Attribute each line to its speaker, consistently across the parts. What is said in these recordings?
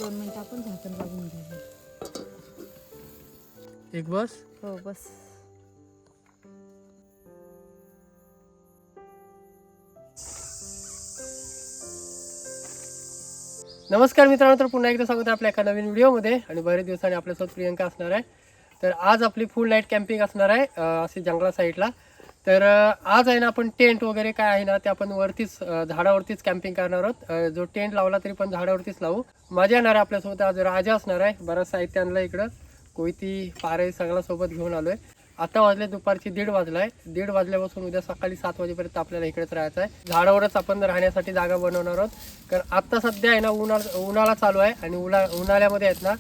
Speaker 1: 2 minute आपण झाकण लावून घेऊ.
Speaker 2: एक बस.
Speaker 1: हो बस.
Speaker 2: नमस्कार मित्रांनो, तर पुन्हा एकदा स्वागत आहे आपल्या एका नवीन व्हिडिओमध्ये. आणि बरेच दिवसांनी आपल्यासोबत प्रियंका असणार आहे. तर आज आपली फुल नाईट कॅम्पिंग असणार आहे असे जंगला साईडला. तर आज आहे ना आपण टेंट वगैरे काय आहे ना ते आपण वरतीच झाडावरतीच कॅम्पिंग करणार आहोत. जो टेंट लावला तरी पण झाडावरतीच लावू. मजा येणार आहे आपल्यासोबत. आज राजा असणार आहे. बरंच साहित्य आणलं इकडं, कोयती पारे सगळं सोबत घेऊन आलोय. आता वाजले दुपारची 1:30 वाजलाय. 1:30 वाजल्यापासून उद्या सकाळी 7 वाजेपर्यंत आपल्याला इकडेच राहायचं आहे. झाडावरच आपण राहण्यासाठी जागा बनवणार आहोत. कारण आत्ता सध्या आहे ना उन्हाळा चालू आहे आणि उन्हाळ्यामध्ये आहेत ना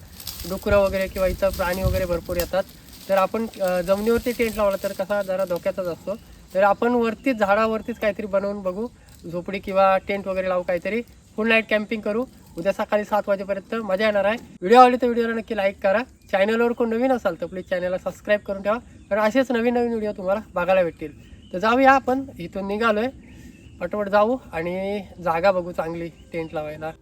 Speaker 2: डुकरं वगैरे किंवा इतर प्राणी वगैरे भरपूर येतात. तर आपण जमिनीवरती टेंट लावला तर कसा जरा धोक्याचाच असतो. तर आपण वरतीच झाडावरतीच काहीतरी बनवून बघू, झोपडी किंवा टेंट वगैरे लावू, काहीतरी फुल नाईट कॅम्पिंग करू. उद्या सकाळी 7 वाजेपर्यंत मजा येणार आहे. व्हिडिओ आवडली तर व्हिडिओला नक्की लाईक करा. चॅनलवर कोण नवीन असाल तर प्लीज चॅनलला सबस्क्राईब करून ठेवा, कारण असेच नवीन नवीन व्हिडिओ तुम्हाला बघायला भेटतील. तर जाऊया, आपण इथून निघालोय, पटपट जाऊ आणि जागा बघू चांगली टेंट लावायला.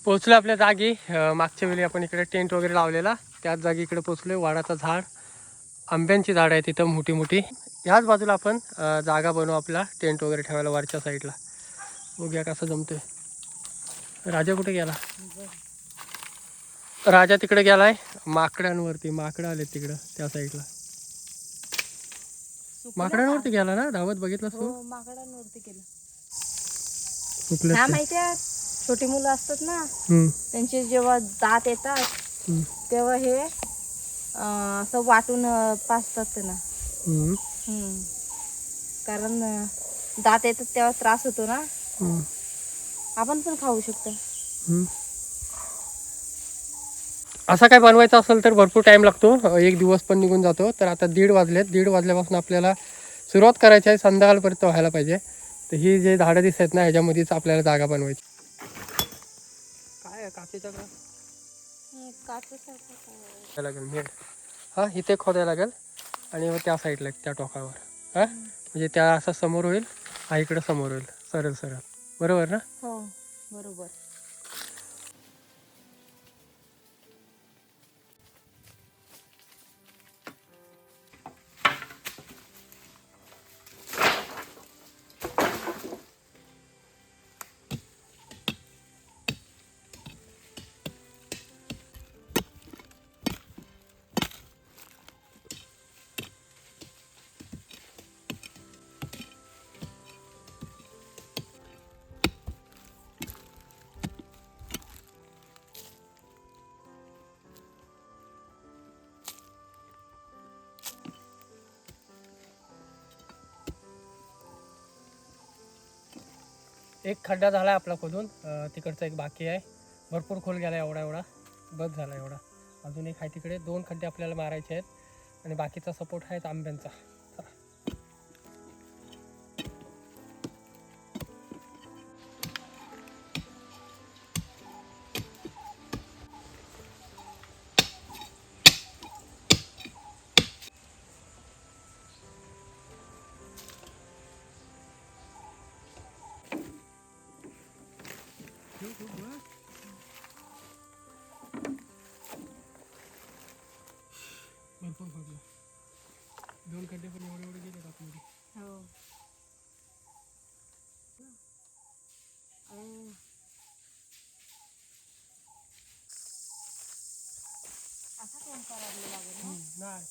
Speaker 2: पोचलो आपल्या जागी. मागच्या वेळी आपण इकडे टेंट वगैरे लावलेला त्याच जागी इकडे पोचलोय. वाडाचं झाड, आंब्यांची झाड आहे तिथं मोठी मोठी. ह्याच बाजूला आपण जागा बनवू आपला टेंट वगैरे ठेवायला वरच्या साईडला. बघूया कसं जमतोय. राजा कुठे गेला? राजा तिकडे गेलाय माकडांवरती. माकडं आले तिकडं त्या साईडला. माकडांवरती गेला ना धावत, बघितलंस तू?
Speaker 1: हो माकडांवरती केलं.
Speaker 2: सुकले
Speaker 1: हा माहिती आहे, छोटी मुलं असतात ना त्यांचे जेव्हा दात येतात तेव्हा हे असं वाटून पाजतात त्यांना. कारण दात येतात तेव्हा त्रास होतो ना. आपण पण खाऊ शकतो.
Speaker 2: असा काय बनवायचा असेल तर भरपूर टाइम लागतो, एक दिवस पण निघून जातो. तर आता 1:30 वाजलेत. 1:30 वाजल्यापासून आपल्याला सुरुवात करायची आहे, संध्याकाळपर्यंत व्हायला पाहिजे. तर ही जे झाडं दिसत आहेत ना ह्याच्यामध्येच आपल्याला जागा बनवायची. काय आहे काचेचा लागेल मेड. हा इथे खोदायला लागेल आणि मग त्या साईडला त्या टोकावर. हा म्हणजे त्या असं समोर होईल, हा इकडं समोर होईल, सरळ सरळ. बरोबर ना?
Speaker 1: हो बरोबर.
Speaker 2: एक खड्डा झाला आहे आपला खोदून, तिकडचा एक बाकी आहे. भरपूर खोल गेला एवढा एवढा, बस झाला एवढा. अजून एक आहे तिकडे. 2 खड्डे आपल्याला मारायचे आहेत आणि बाकीचा सपोर्ट आहे आंब्यांचा. भरपूर खोदलं. 2 खड्डे पण एवढे एवढे गेले आतमध्ये.
Speaker 1: हो. असा कोण करायला लागेल ना?
Speaker 2: नाही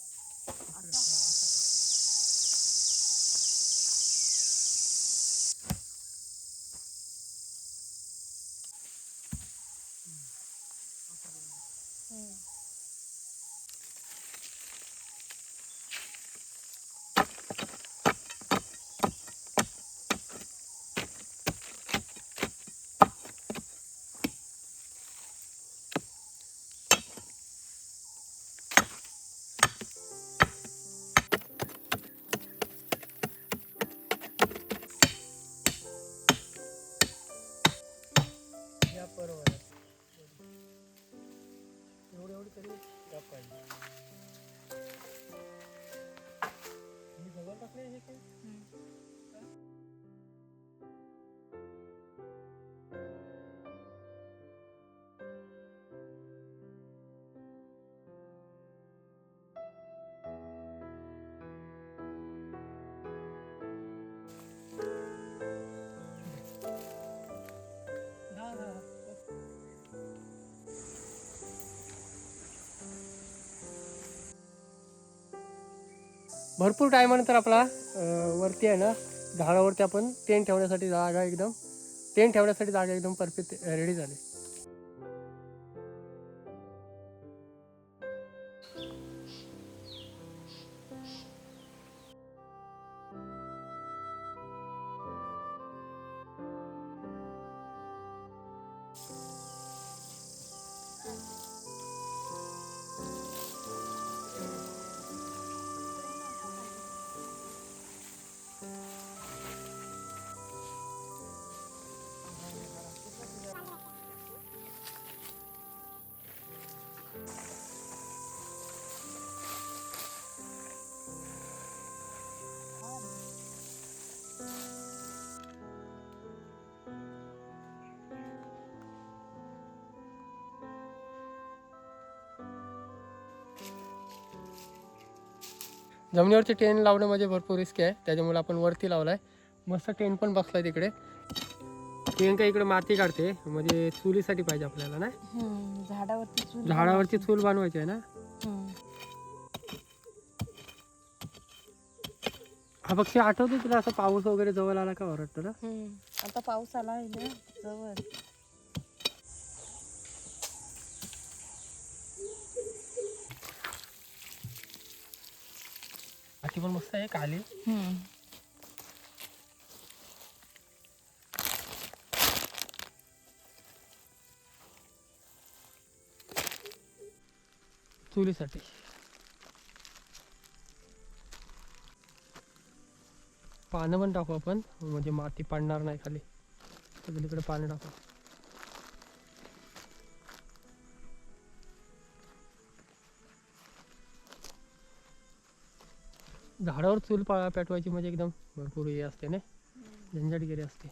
Speaker 2: तरी गप पाहिजे. मी जवळ टाकले हे काय? भरपूर टायमानंतर आपला वरती आहे ना झाडावरती आपण टेंट ठेवण्यासाठी जागा एकदम परफेक्ट रेडी झाली. जमिनीवरती टेंट लावणं म्हणजे भरपूर रिस्क आहे, त्याच्यामुळे आपण वरती लावलाय. मस्त टेंट पण बसलाय तिकडे. प्रियंका इकडे माती काढते, म्हणजे चुलीसाठी पाहिजे आपल्याला ना. झाडावरती चूल बनवायची आहे ना. हा पक्षी आठवतो तुला, असं पाऊस वगैरे जवळ आला का वाटतं ना.
Speaker 1: आता पाऊस आला आहे ना जवळ.
Speaker 2: माती पण मस्त आहे खाली. चुलीसाठी पानं पण टाकू आपण, म्हणजे माती पडणार नाही खाली. सगळीकडे पाणी टाकू. झाडावर चूल पेटवायची म्हणजे एकदम भरपूर हे असते ना, झंझटगिरी असते.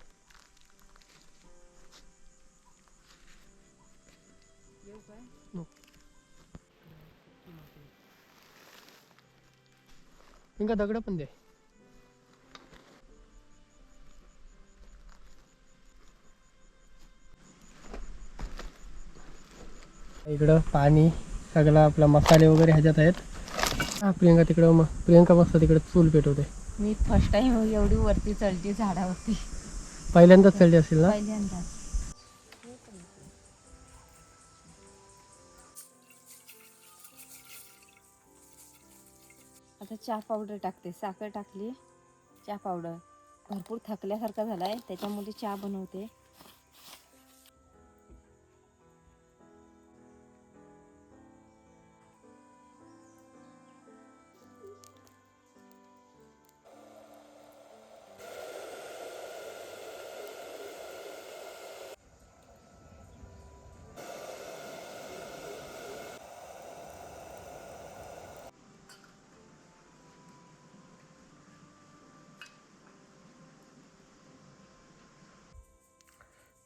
Speaker 2: ఇంకా दगड पण दे. इकडं पाणी सगळं आपला मसाले वगैरे ह्याच्यात आहेत. प्रियंका तिकडं प्रियंका मस्त तिकडे चूल पेटवते.
Speaker 1: मी फर्स्ट टाइम एवढी वरती चढली झाडावरती.
Speaker 2: पहिल्यांदाच चढली असेल ना.
Speaker 1: पहिल्यांदा. आता चहा पावडर टाकते, साखर टाकली, चहा पावडर. भरपूर थकल्यासारखा झालाय त्याच्यामुळे चहा बनवते.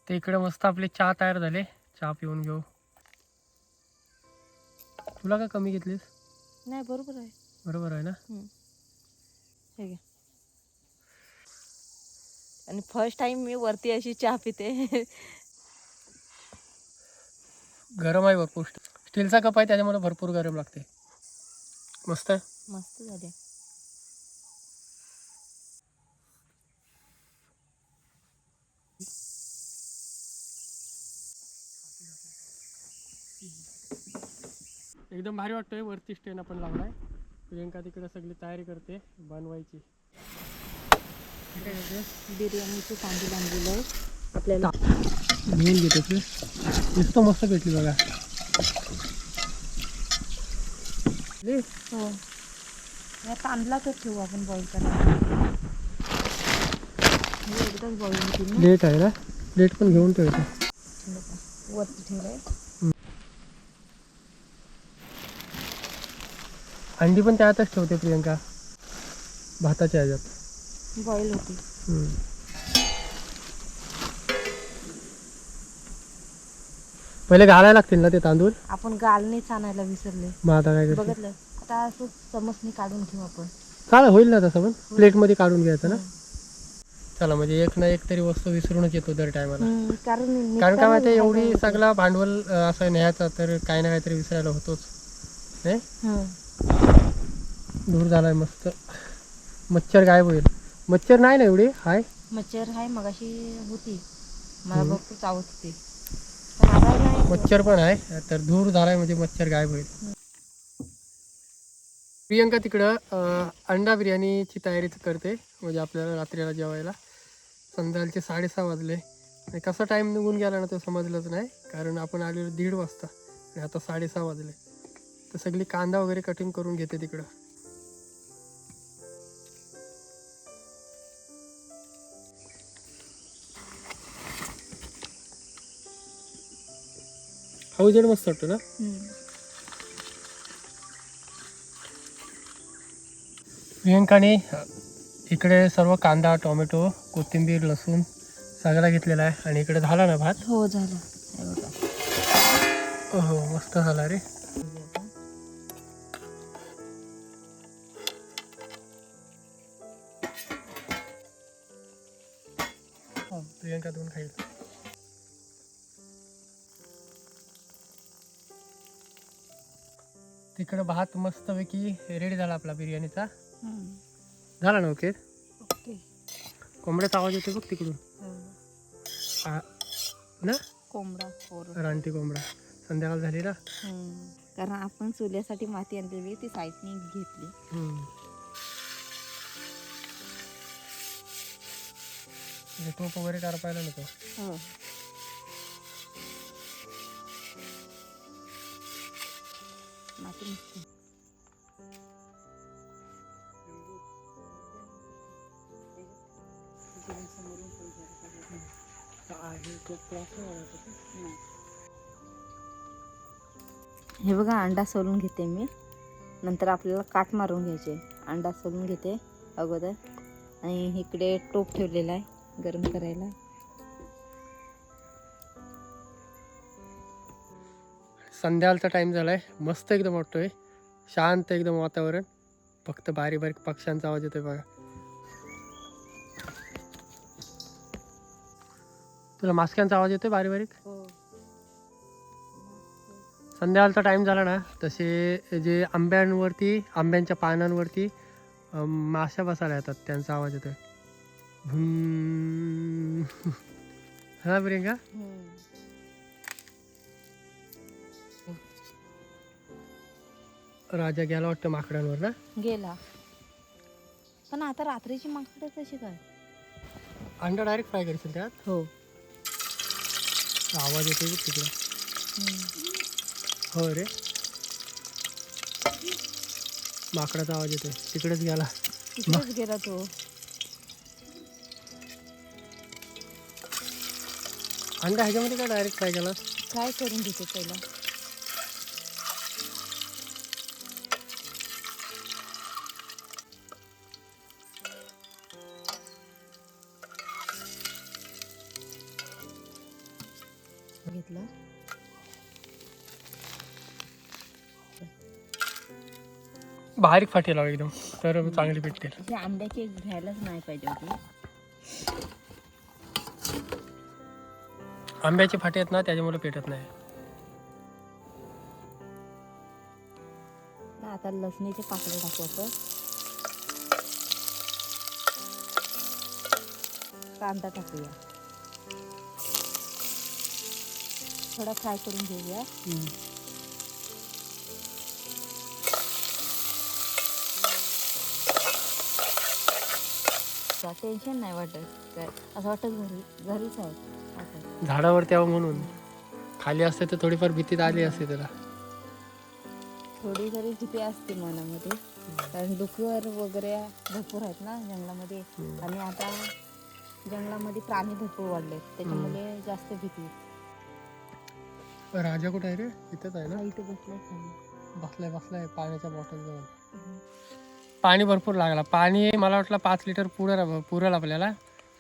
Speaker 2: ते इकडे मस्त आपले चहा तयार झाले. चहा पिऊन घेऊ. तुला का कमी घेतलीस?
Speaker 1: नाही बरोबर आहे.
Speaker 2: बरोबर आहे ना.
Speaker 1: हे घे. आणि फर्स्ट टाइम मी वरती अशी चहा पिते.
Speaker 2: गरम आहे भरपूर. स्टीलचा कप आहे त्याच्यामुळे भरपूर गरम लागते. मस्त आहे.
Speaker 1: मस्त झाले.
Speaker 2: एकदम भारी वाटतोय. वरती स्टँड आपण लावलाय. प्रियंका तिकडे सगळी तयारी करते बनवायची.
Speaker 1: बिर्याणीची कांदी बांधलेली आहे आपल्याला.
Speaker 2: घेऊन घेते ते नुसतं मस्त भेटली बघा.
Speaker 1: हो या तांदळातच ठेवू आपण बॉईल करायला. एकदाच बॉईल होतील.
Speaker 2: लेट आहे ना. लेट पण घेऊन ठेवते.
Speaker 1: वरती ठेवलंय.
Speaker 2: अंडी पण त्यातच ठेवते प्रियंका, भाताच्या ह्याच्यात.
Speaker 1: बॉईल होती.
Speaker 2: पहिले घालायला लागतील ना ते तांदूळ.
Speaker 1: आपण गालनेच आणायला विसरले.
Speaker 2: मग आता काय करते?
Speaker 1: बघितलं आता असं चमचने काढून घेऊ आपण.
Speaker 2: चालेल, होईल ना तसं, पण प्लेटमध्ये काढून घ्यायचं ना. चला, म्हणजे एक ना एक तरी वस्तू विसरूनच येतो दर टायमाला.
Speaker 1: कारण
Speaker 2: कारण काय माहिती, एवढी सगळा भांडवल असं न्यायचा तर काही ना काहीतरी विसरायला होतोच नाही. दूर झालाय मस्त. मच्छर गायब होईल. मच्छर नाही ना एवढी हाय.
Speaker 1: मच्छर आहे, मगाशी होती, मला भरपूर चावत होती, पण आता नाही.
Speaker 2: मच्छर पण आहे, तर दूर झालाय म्हणजे मच्छर गायब होईल. प्रियंका तिकडं अंडा बिर्याणीची तयारी करते, म्हणजे आपल्याला रात्रीला जेवायला. संध्याकाळचे 6:30 वाजले आणि कसा टाईम निघून गेला ना तो समजलंच नाही, कारण आपण आलेलो 1:30 वाजता आणि आता 6:30 वाजले. तर सगळी कांदा वगैरे कटिंग करून घेते तिकडं. हा उजेड मस्त वाटतो ना. प्रियंकाने इकडे सर्व कांदा, टोमॅटो, कोथिंबीर, लसूण सगळा घेतलेला आहे आणि इकडे झाला ना भात.
Speaker 1: हो झालं. हे बघा.
Speaker 2: हो मस्त झाला रे. प्रियंका 2 खाईल. तिकडं भात मस्तपैकी रेडी झाला आपला बिर्याणीचा. झाला ना. ओके. कोंबड्याचा आवाज येतो बघ तिकडून ना.
Speaker 1: कोंबडा,
Speaker 2: रानटी कोंबडा. संध्याकाळ झाली ना.
Speaker 1: कारण आपण चुल्यासाठी माती आणलेली ती साईडने घेतली.
Speaker 2: टोप वगैरे करपायला नको.
Speaker 1: माती नसते. हे बघा, अंडा सोलून घेते मी. नंतर आपल्याला काट मारून घ्यायचे. अंडा सोलून घेते अगोदर आणि इकडे टोप ठेवलेला आहे गरम करायला.
Speaker 2: संध्याकाळचा टाइम झालाय. मस्त एकदम वाटतोय, शांत एकदम वातावरण. फक्त बारीक बारीक पक्ष्यांचा आवाज येतोय बघा. तुला मास्क्यांचा आवाज येतोय बारीक बारीक. संध्याकाळचा टाइम झाला ना, तसे जे आंब्यांच्या पानांवरती माशा बसायला येतात, त्यांचा आवाज येतोय. हा प्रियंका. राजा गेला वाटतं माकडांवर ना.
Speaker 1: गेला, पण आता रात्रीची माकडं कशी काय?
Speaker 2: अंडा डायरेक्ट फ्राय करशील त्यात.
Speaker 1: हो.
Speaker 2: आवाज येतोय बघ तिकडे. हो रे, माकडाचा आवाज येतोय. तिकडेच गेला.
Speaker 1: तिकडेच गेला तो.
Speaker 2: अंडा ह्याच्यामध्ये काय डायरेक्ट फ्राय केला?
Speaker 1: काय करून घेते पहिला. घेतलं.
Speaker 2: बारीक फाटी लाव एकदम, तर चांगली भेटते.
Speaker 1: हे आंब्याचे घ्यायलाच नाही पाहिजे होते.
Speaker 2: आंब्याची फाटी आहेत ना, त्याच्यामुळे पेटत नाही.
Speaker 1: आता लसणीचे पाकळे टाकू आपण. कांदा टाकूया, थोडा फ्राय करून घेऊया. टेन्शन नाही वाटत, काय असं वाटत घरीच आहे.
Speaker 2: झाडावर तेव्हा म्हणून खाली असते तर थोडीफार भीती आली असते त्याला.
Speaker 1: थोडी जरी भीती असते मनामध्ये, कारण डुकर वगैरे भरपूर आहेत ना जंगलामध्ये, आणि आता जंगलामध्ये प्राणी भरपूर वाढले, त्याच्यामुळे जास्त भीती.
Speaker 2: राजा कुठे आहे रे? इथंच आहे ना.
Speaker 1: इथे बसलाय
Speaker 2: बसलाय पाण्याच्या बॉटल जवळ. पाणी भरपूर लागला. पाणी मला वाटलं 5 लिटर पुरेल आपल्याला,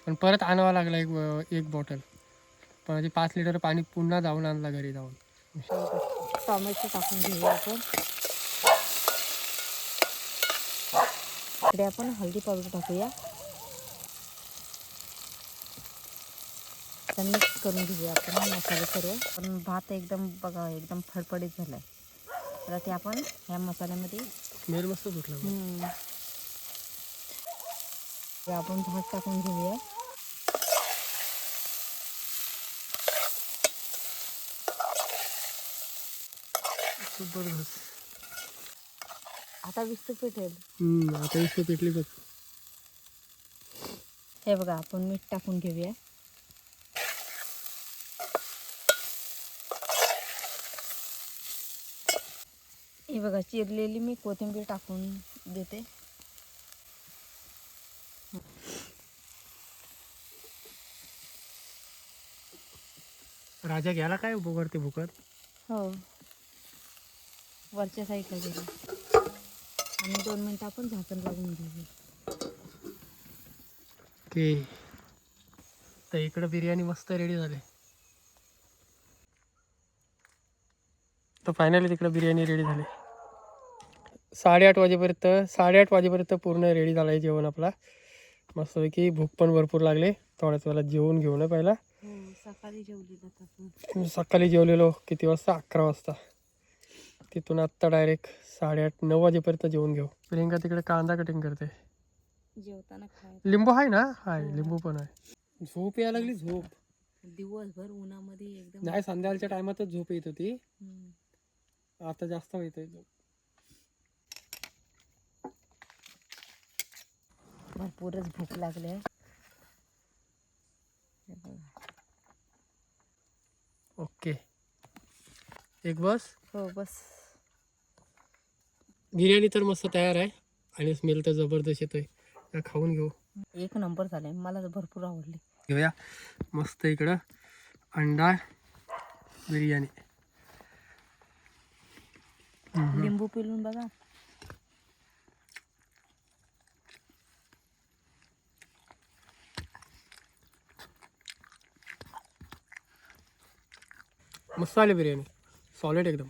Speaker 2: पण परत आणावं लागलं एक बॉटल. पण आधी 5 लिटर पाणी पुन्हा जाऊन आणला घरी जाऊन.
Speaker 1: टोमॅटो टाकून घेऊया आपण. इकडे आपण हळदी पावडर टाकूया. मिक्स करून घेऊया आपण मसाले सर्व. पण भात एकदम बघा एकदम फडफडीत झालाय. तर ते आपण ह्या मसाल्यामध्ये
Speaker 2: स्मेल मस्त सुटला.
Speaker 1: आपण भात टाकून घेऊया.
Speaker 2: जबरदस्त.
Speaker 1: आता विस्त पेटेल.
Speaker 2: आता विस्त पेटली बघ.
Speaker 1: हे बघा आपण मीठ टाकून घेऊया. हे बघा चिरलेली मी कोथिंबीर टाकून देते.
Speaker 2: राजा घ्यायला काय वरती भुकत.
Speaker 1: हो वरच्या साईडला गेली. आणि 2 मिनिटं आपण झाकण लावून घेऊया.
Speaker 2: ओके. तर इकडं बिर्याणी मस्त रेडी झाली. तर फायनली तिकडं बिर्याणी रेडी झाली. 8:30 वाजेपर्यंत पूर्ण रेडी झाला आहे जेवण आपला. मस्तपैकी भूक पण भरपूर लागली. थोड्याच वेळेला जेवून घेऊ ना पहिला. सकाळी जेवलेलो किती वाजता? 11 वाजता. तिथून आत्ता डायरेक्ट 8:30-9 वाजेपर्यंत जेवून घेऊ. प्रियंका तिकडे कांदा कटिंग करते.
Speaker 1: जेवताना
Speaker 2: लिंबू आहे ना? हाय लिंबू पण आहे. झोप यायला लागली. झोप
Speaker 1: दिवसभर उन्हामध्ये एकदम
Speaker 2: नाही. संध्याकाळच्या टायमातच झोप येत होती. आता जास्त येतोय झोप.
Speaker 1: भरपूरच भूक लागली आहे.
Speaker 2: ओके एक बस.
Speaker 1: हो बस.
Speaker 2: बिर्याणी तर मस्त तयार आहे आणि स्मेल तर जबरदस्त येतोय. खाऊन घेऊ.
Speaker 1: एक नंबर झालाय. मला तर भरपूर आवडली.
Speaker 2: घेऊया मस्त इकडं अंडा बिर्याणी.
Speaker 1: लिंबू पिळून बघा.
Speaker 2: मस्त आली बिर्याणी. सॉलिड एकदम.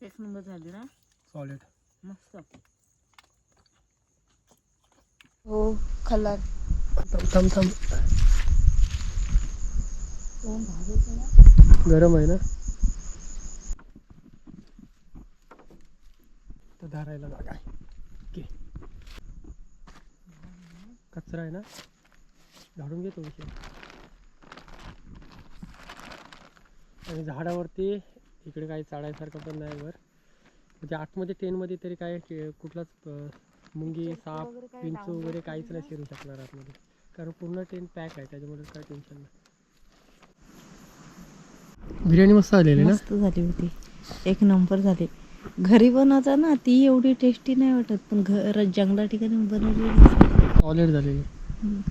Speaker 1: एक नंबर झाली ना.
Speaker 2: सॉलिड
Speaker 1: मस्त. हो खाल्ला.
Speaker 2: थांब गरम आहे ना. तर धारायला जागा आहे. ओके कचरा आहे ना. झाडून घेतो विषय. आणि झाडावरती इकडे काही चढायसारखं पण नाही वर. म्हणजे आतमध्ये टेनमध्ये तरी काय कुठलाच मुंगी साप विंचू वगैरे काहीच नाही शिरू शकणार आतमध्ये. कारण पूर्ण टेन पॅक आहे. त्याच्यामुळे काय टेन्शन नाही. बिर्याणी मस्त आलेली ना.
Speaker 1: मस्त झाली होती. एक नंबर झाली. घरी बनवता ना ती एवढी टेस्टी नाही वाटत. पण जंगला ठिकाणी बनवली
Speaker 2: सॉलिड झालेली.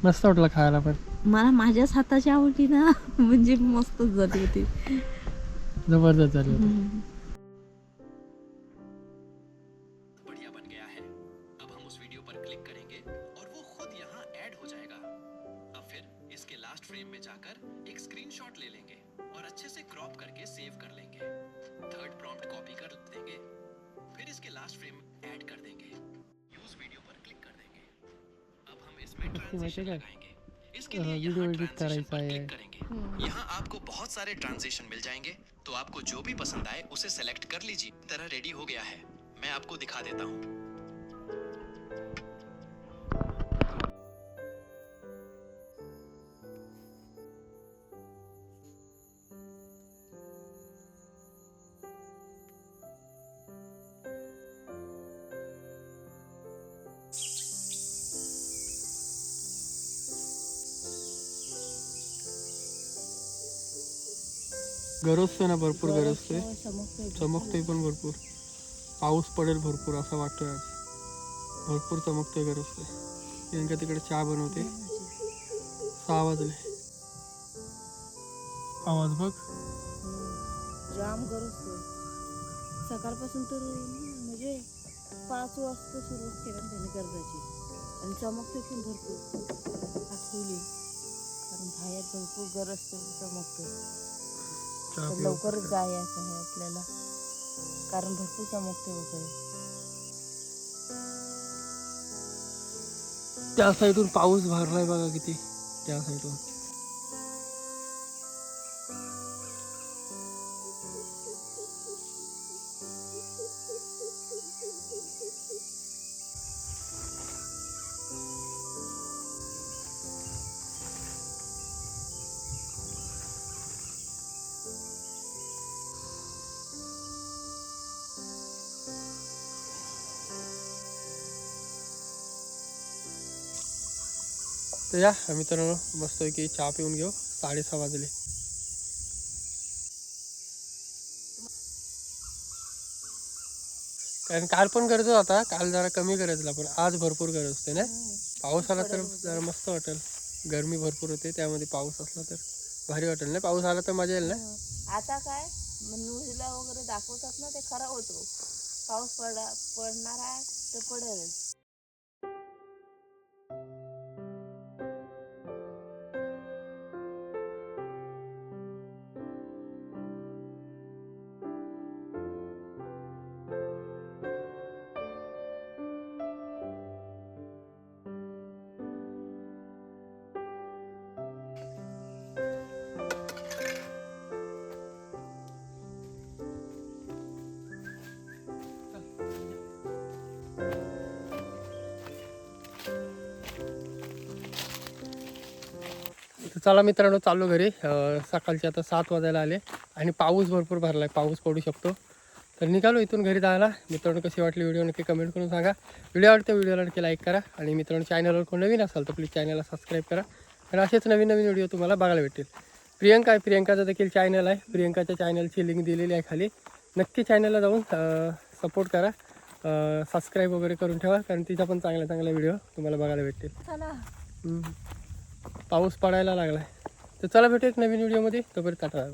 Speaker 2: मस्त वाटलं खायला. पण
Speaker 1: मला माझ्याच हाताची आवडली ना. म्हणजे मस्तच झाली होती.
Speaker 2: जबरदस्त झाली होती.
Speaker 3: बढ़िया बन गया है. अब हम उस वीडियो पर क्लिक करेंगे और वो खुद यहाँ ऐड हो जाएगा. अब फिर इसके लास्ट फ्रेम में जाकर एक स्क्रीनशॉट ले लेंगे और अच्छे से क्रॉप करके सेव कर लेंगे. थर्ड प्रॉम्प्ट कॉपी कर देंगे. फिर इसके लास्ट फ्रेम ऐड कर देंगे. यूज वीडियो पर क्लिक कर देंगे. अब हम इसमें ट्रांजिशन लगाएंगे. इसके लिए
Speaker 2: वीडियो
Speaker 3: यहाँ
Speaker 2: एडिट
Speaker 3: ट्रांजिशन
Speaker 2: करायचा
Speaker 3: पर
Speaker 2: आहे.
Speaker 3: क्लिक करेंगे. यहाँ आपको बहुत सारे ट्रांजिशन मिल जाएंगे. तो आपको जो भी पसंद आए उसे सेलेक्ट कर लीजिए. तरह रेडी हो गया है. मैं आपको दिखा देता हूँ.
Speaker 2: गरजतोय ना भरपूर गरजतोय. चमकतोय पण भरपूर. पाऊस पडेल भरपूर असं वाटतोय आज. भरपूर चमकतोय गरजतोय. प्रियंका तिकडे चहा बनवते. 6 वाजले. आवाज बघ.
Speaker 1: जाम गरजतोय. सकाळपासून तर म्हणजे 5 वाजता सुरुवात केली त्याने गरजाची आणि चमकते पण भरपूर आठवली कारण बाहेर भरपूर गरज चमकते. तर लवकरच जायचं आहे आपल्याला कारण भरपूर चमकते वगैरे.
Speaker 2: त्या साईडून पाऊस भरलाय बघा किती, त्या साईडून. तर या मित्रांनो मस्तपैकी चहा पिऊन घेऊ. 6:30 वाजले. कारण काल पण गरज होता, काल जरा कमी गरजला पण आज भरपूर गरज असते ना. पाऊस आला तर जरा मस्त वाटेल. गरमी भरपूर होते, त्यामध्ये पाऊस असला तर भारी वाटेल ना. पाऊस आला तर मजा येईल ना.
Speaker 1: आता काय न्यूजला वगैरे दाखवतात ना ते खरं होतो. पाऊस पडणार आहे तर पडेल.
Speaker 2: तर चला मित्रांनो चाललो घरी. सकाळचे आता 7 वाजायला आले आणि पाऊस भरपूर भरला आहे, पाऊस पडू शकतो. तर निघालो इथून घरी जायला. मित्रांनो कशी वाटली व्हिडिओ नक्की कमेंट करून सांगा. व्हिडिओ आवडते व्हिडिओला नक्की लाईक करा आणि मित्रांनो चॅनलवर कोण नवीन असाल तर प्लीज चॅनलला सबस्क्राईब करा आणि असेच नवीन नवीन व्हिडिओ तुम्हाला बघायला भेटतील. प्रियंकाचं देखील चॅनल आहे, प्रियंकाच्या चॅनलची लिंक दिलेली आहे खाली. नक्की चॅनलला जाऊन सपोर्ट करा, सबस्क्राईब वगैरे करून ठेवा कारण तिचा पण चांगल्या चांगल्या व्हिडिओ तुम्हाला बघायला भेटतील. पाऊस पडायला लागलाय. तर चला भेटू एक नवीन व्हिडिओमध्ये. तोपर्यंत टाटा.